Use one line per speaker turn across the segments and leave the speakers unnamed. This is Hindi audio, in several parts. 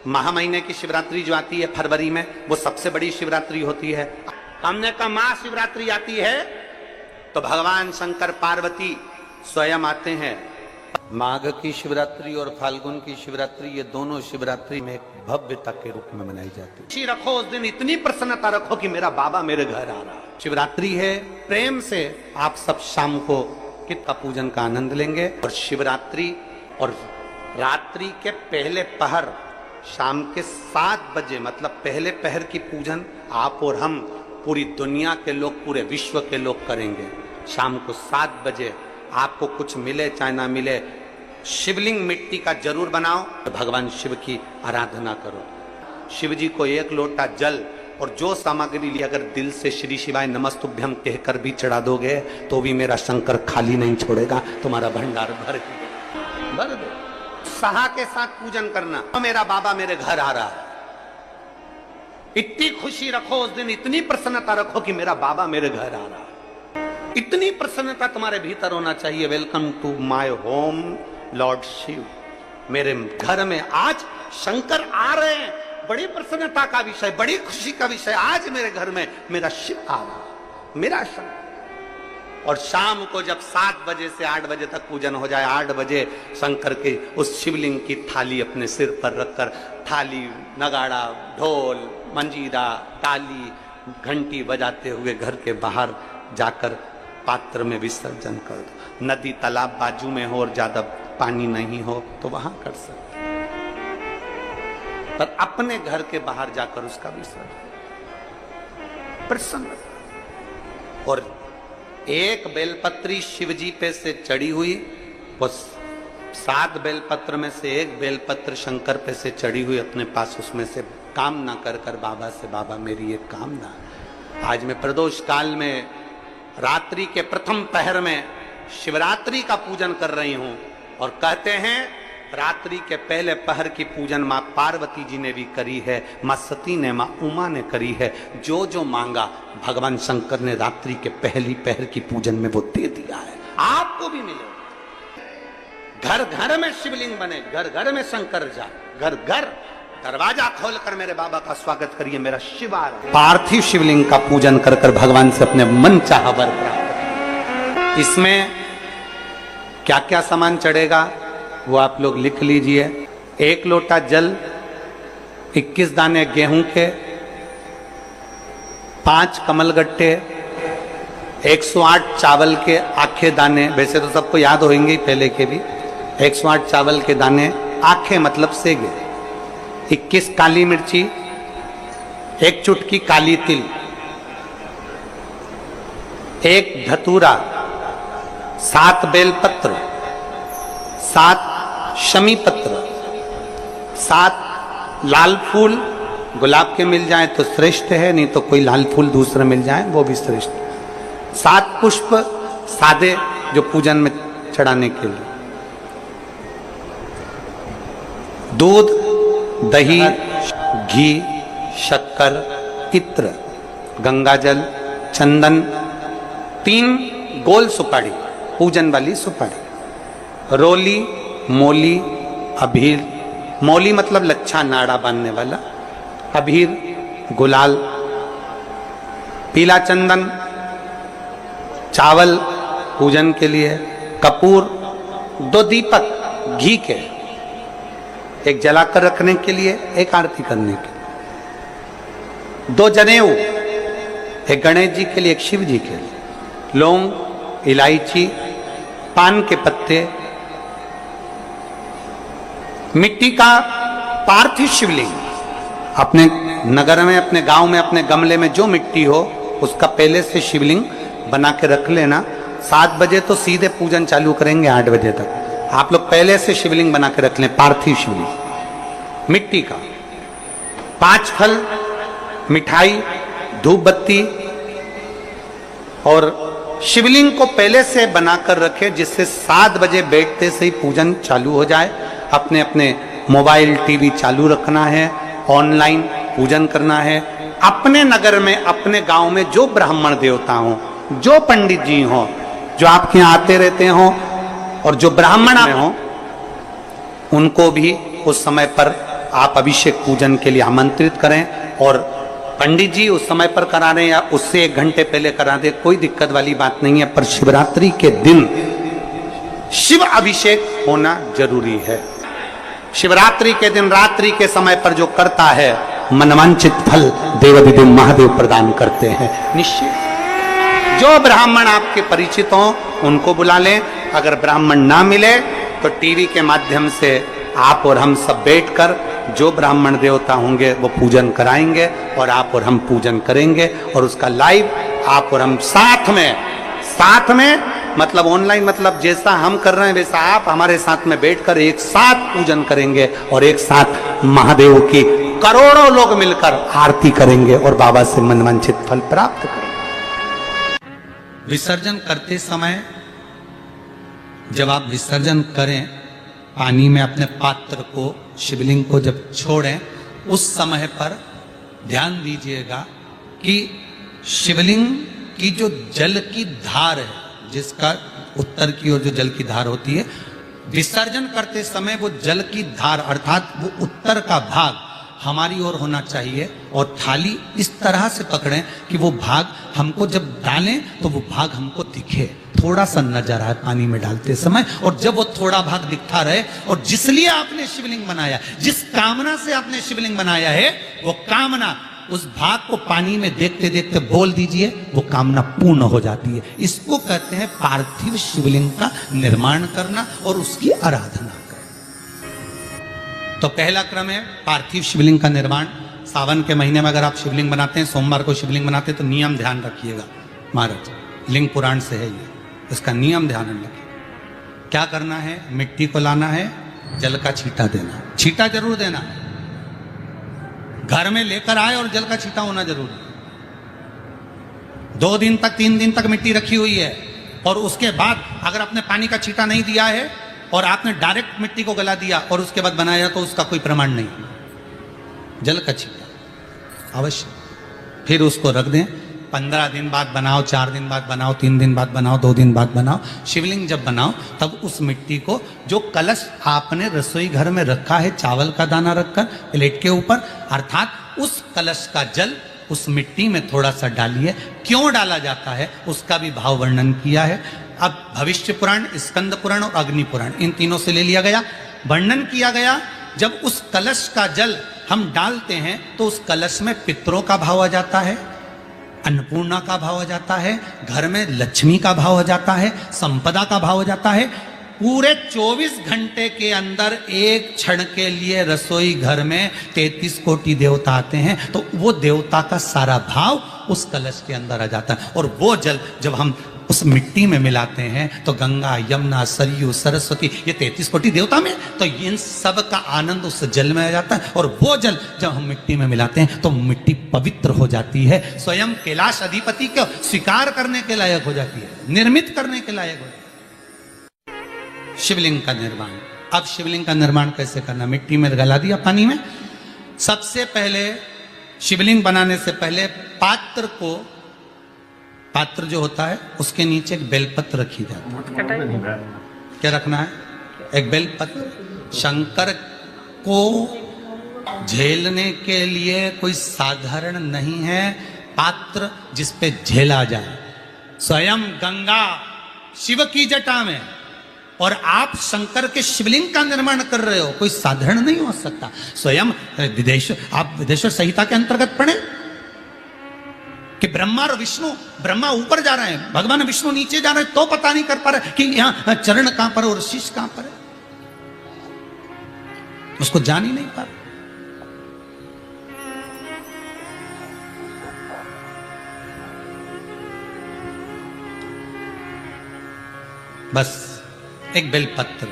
महा महीने की शिवरात्रि जो आती है फरवरी में, वो सबसे बड़ी शिवरात्रि होती है। हमने कहा महाशिवरात्रि आती है तो भगवान शंकर पार्वती स्वयं आते हैं। माघ की शिवरात्रि और फाल्गुन की शिवरात्रि, ये दोनों शिवरात्रि में एक भव्यता के रूप में मनाई जाती है। रखो उस दिन इतनी प्रसन्नता रखो कि मेरा बाबा मेरे घर आ रहा। शिवरात्रि है, प्रेम से आप सब शाम को कित का पूजन का आनंद लेंगे। और शिवरात्रि और रात्रि के पहले पहर शाम के 7 बजे, मतलब पहले पहर की पूजन आप और हम, पूरी दुनिया के लोग, पूरे विश्व के लोग करेंगे। शाम को 7 बजे आपको कुछ मिले चाहे ना मिले, शिवलिंग मिट्टी का जरूर बनाओ, भगवान शिव की आराधना करो। शिव जी को 1 लोटा जल और जो सामग्री ली, अगर दिल से श्री शिवाय नमस्तुभ्यम कहकर भी चढ़ा दोगे तो भी मेरा शंकर खाली नहीं छोड़ेगा, तुम्हारा भंडार भर दो। सहा के साथ पूजन करना, तो मेरा बाबा मेरे घर आ रहा है। इतनी खुशी रखो उस दिन, इतनी प्रसन्नता रखो कि मेरा बाबा मेरे घर आ रहा है। इतनी प्रसन्नता तुम्हारे भीतर होना चाहिए। Welcome to my home lord Shiva, मेरे घर में आज शंकर आ रहे हैं। बड़ी प्रसन्नता का विषय, बड़ी खुशी का विषय, आज मेरे घर में मेरा शिव आ रहा, मेरा शंकर। और शाम को जब 7 बजे से 8 बजे तक पूजन हो जाए, 8 बजे शंकर के उस शिवलिंग की थाली अपने सिर पर रखकर, थाली, नगाड़ा, ढोल, मंजीरा, ताली, घंटी बजाते हुए घर के बाहर जाकर पात्र में विसर्जन कर दो। नदी तालाब बाजू में हो और ज्यादा पानी नहीं हो तो वहां कर सकते, पर अपने घर के बाहर जाकर उसका विसर्जन प्रसन्न। और एक बेलपत्री शिव जी पे से चढ़ी हुई, वो 7 बेलपत्र में से एक बेलपत्र शंकर पे से चढ़ी हुई अपने पास, उसमें से कामना कर कर बाबा से, बाबा मेरी एक कामना, आज मैं प्रदोष काल में रात्रि के प्रथम पहर में शिवरात्रि का पूजन कर रही हूं। और कहते हैं रात्रि के पहले पहर की पूजन मां पार्वती जी ने भी करी है, मां सती ने, मां उमा ने करी है। जो जो मांगा भगवान शंकर ने रात्रि के पहली पहर की पूजन में वो दे दिया है। आपको भी मिले। घर घर में शिवलिंग बने, घर घर में शंकर जा, घर घर दरवाजा खोलकर मेरे बाबा का स्वागत करिए, मेरा शिव आ रहा। पार्थिव शिवलिंग का पूजन कर कर भगवान से अपने मन चाहा वर प्राप्त। इसमें क्या क्या सामान चढ़ेगा वो आप लोग लिख लीजिए। 1 लोटा जल, 21 दाने गेहूं के, 5 कमलगट्टे, 108 चावल के आखे दाने, वैसे तो सबको याद होंगे ही पहले के भी। 108 चावल के दाने, आखे मतलब सेगे, 21 काली मिर्ची, 1 चुटकी काली तिल, 1 धतूरा, 7 बेलपत्र, 7 शमी पत्र, 7 लाल फूल, गुलाब के मिल जाए तो श्रेष्ठ है, नहीं तो कोई लाल फूल दूसरा मिल जाए वो भी श्रेष्ठ। 7 पुष्प सादे जो पूजन में चढ़ाने के लिए, दूध, दही, घी, शक्कर, इत्र, गंगाजल, चंदन, 3 गोल सुपारी, पूजन वाली सुपारी, रोली, मोली, अभीर, मोली मतलब लच्छा नाड़ा बांधने वाला, अभीर, गुलाल, पीला चंदन, चावल पूजन के लिए, कपूर, 2 दीपक घी के, 1 जलाकर रखने के लिए, 1 आरती करने के लिए, 2 जनेऊ, 1 गणेश जी के लिए, 1 शिव जी के लिए, लौंग, इलायची, पान के पत्ते, मिट्टी का पार्थिव शिवलिंग। अपने नगर में, अपने गांव में, अपने गमले में जो मिट्टी हो उसका पहले से शिवलिंग बना के रख लेना। 7 बजे तो सीधे पूजन चालू करेंगे, 8 बजे तक आप लोग पहले से शिवलिंग बना के रख लें, पार्थिव शिवलिंग मिट्टी का। 5 फल, मिठाई, धूप बत्ती, और शिवलिंग को पहले से बनाकर रखे जिससे 7 बजे बैठते से ही पूजन चालू हो जाए। अपने अपने मोबाइल, टीवी चालू रखना है, ऑनलाइन पूजन करना है। अपने नगर में, अपने गांव में जो ब्राह्मण देवता हो, जो पंडित जी हो, जो आपके यहाँ आते रहते हो, और जो ब्राह्मण हो, उनको भी उस समय पर आप अभिषेक पूजन के लिए आमंत्रित करें, और पंडित जी उस समय पर करा रहे हैं या उससे 1 घंटे पहले करा दे, कोई दिक्कत वाली बात नहीं है। पर शिवरात्रि के दिन शिव अभिषेक होना जरूरी है। शिवरात्रि के दिन रात्रि के समय पर जो करता है, मनवांचित फल देवाधिदेव महादेव प्रदान करते हैं निश्चित। जो ब्राह्मण आपके परिचित हों उनको बुला लें, अगर ब्राह्मण ना मिले तो टीवी के माध्यम से आप और हम सब बैठकर जो ब्राह्मण देवता होंगे वो पूजन कराएंगे, और आप और हम पूजन करेंगे, और उसका लाइव आप और हम साथ में मतलब ऑनलाइन, मतलब जैसा हम कर रहे हैं वैसा आप हमारे साथ में बैठकर एक साथ पूजन करेंगे, और एक साथ महादेव की करोड़ों लोग मिलकर आरती करेंगे और बाबा से मनवांछित फल प्राप्त करेंगे। विसर्जन करते समय जब आप विसर्जन करें, पानी में अपने पात्र को, शिवलिंग को जब छोड़ें, उस समय पर ध्यान दीजिएगा कि शिवलिंग की जो जल की धार है, जिसका उत्तर की ओर जो जल की धार होती है, विसर्जन करते समय वो जल की धार अर्थात वो उत्तर का भाग हमारी ओर होना चाहिए, और थाली इस तरह से पकड़ें कि वो भाग हमको जब डालें तो वो भाग हमको दिखे, थोड़ा सा नजर आए पानी में डालते समय, और जब वो थोड़ा भाग दिखता रहे, और जिसलिए आपने शिवलिंग बनाया, जिस कामना से आपने शिवलिंग बनाया है, वो कामना उस भाग को पानी में देखते देखते बोल दीजिए, वो कामना पूर्ण हो जाती है। इसको कहते हैं पार्थिव शिवलिंग का निर्माण करना और उसकी आराधना करना। तो पहला क्रम है पार्थिव शिवलिंग का निर्माण। सावन के महीने में अगर आप शिवलिंग बनाते हैं, सोमवार को शिवलिंग बनाते हैं, तो नियम ध्यान रखिएगा महाराज, लिंग पुराण से है ये, इसका नियम ध्यान रखिए। क्या करना है? मिट्टी को लाना है, जल का छींटा देना, छींटा जरूर देना, घर में लेकर आए और जल का छींटा होना जरूरी। 2 दिन तक 3 दिन तक मिट्टी रखी हुई है, और उसके बाद अगर आपने पानी का छींटा नहीं दिया है और आपने डायरेक्ट मिट्टी को गला दिया और उसके बाद बनाया, तो उसका कोई प्रमाण नहीं। जल का छींटा अवश्य, फिर उसको रख दें। 15 दिन बाद बनाओ, 4 दिन बाद बनाओ, 3 दिन बाद बनाओ, 2 दिन बाद बनाओ। शिवलिंग जब बनाओ तब उस मिट्टी को, जो कलश आपने रसोई घर में रखा है चावल का दाना रखकर प्लेट के ऊपर, अर्थात उस कलश का जल उस मिट्टी में थोड़ा सा डालिए। क्यों डाला जाता है उसका भी भाव वर्णन किया है। अब भविष्य पुराण, स्कंद पुराण और अग्नि पुराण, इन तीनों से ले लिया गया, वर्णन किया गया। जब उस कलश का जल हम डालते हैं तो उस कलश में पितरों का भाव आ जाता है, अन्नपूर्णा का भाव आ जाता है, घर में लक्ष्मी का भाव आ जाता है, संपदा का भाव आ जाता है। पूरे 24 घंटे के अंदर एक क्षण के लिए रसोई घर में 33 कोटि देवता आते हैं, तो वो देवता का सारा भाव उस कलश के अंदर आ जाता है। और वो जल जब हम उस मिट्टी में मिलाते हैं तो गंगा, यमुना, सरयू, सरस्वती, ये 33 कोटि देवता में, तो इन सब का आनंद उस जल में आ जाता है। और वो जल जब हम मिट्टी में मिलाते हैं तो मिट्टी पवित्र हो जाती है, स्वयं कैलाश अधिपति को स्वीकार करने के लायक हो जाती है, निर्मित करने के लायक हो जाती है। शिवलिंग का निर्माण। अब शिवलिंग का निर्माण कैसे करना? मिट्टी में गला दिया पानी में। सबसे पहले शिवलिंग बनाने से पहले पात्र जो होता है उसके नीचे एक बेलपत्र रखी जाती है। क्या रखना है? एक बेलपत्र। शंकर को झेलने के लिए कोई साधारण नहीं है पात्र जिस पे झेला जाए। स्वयं गंगा शिव की जटा में, और आप शंकर के शिवलिंग का निर्माण कर रहे हो, कोई साधारण नहीं हो सकता। स्वयं आप विदेश्वर संहिता के अंतर्गत पढ़े कि ब्रह्मा और विष्णु, ब्रह्मा ऊपर जा रहे हैं, भगवान विष्णु नीचे जा रहे हैं, तो पता नहीं कर पा रहे कि यहां चरण कहां पर और शीश कहां पर है, उसको जान ही नहीं पा रहे। बस एक बेलपत्र,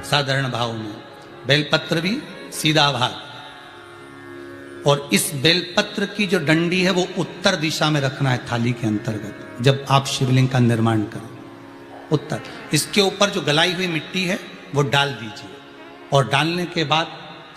साधारण भाव में बेलपत्र भी सीधा भाग, और इस बेलपत्र की जो डंडी है वो उत्तर दिशा में रखना है थाली के अंतर्गत। जब आप शिवलिंग का निर्माण करें उत्तर, इसके ऊपर जो गलाई हुई मिट्टी है वो डाल दीजिए, और डालने के बाद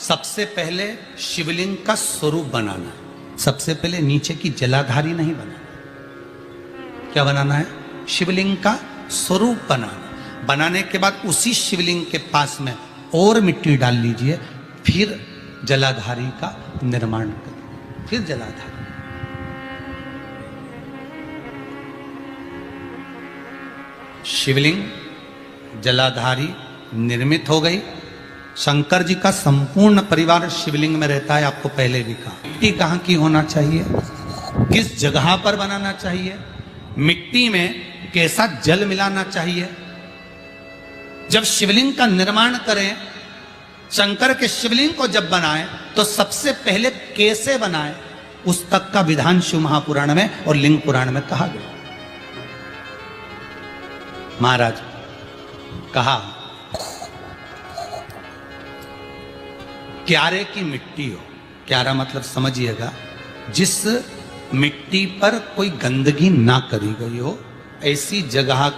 सबसे पहले शिवलिंग का स्वरूप बनाना है। सबसे पहले नीचे की जलाधारी नहीं बनाना। क्या बनाना है? शिवलिंग का स्वरूप बनाना। बनाने के बाद उसी शिवलिंग के पास में और मिट्टी डाल लीजिए, फिर जलाधारी का निर्माण करें, फिर जलाधारी। शिवलिंग जलाधारी निर्मित हो गई। शंकर जी का संपूर्ण परिवार शिवलिंग में रहता है, आपको पहले भी कहा। मिट्टी कहाँ की होना चाहिए, किस जगह पर बनाना चाहिए, मिट्टी में कैसा जल मिलाना चाहिए। जब शिवलिंग का निर्माण करें, शंकर के शिवलिंग को जब बनाए तो सबसे पहले कैसे बनाए, उस तक का विधान शिव महापुराण में और लिंग पुराण में कहा गया। महाराज कहा क्यारे की मिट्टी हो, क्यारा मतलब समझिएगा जिस मिट्टी पर कोई गंदगी ना करी गई हो, ऐसी जगह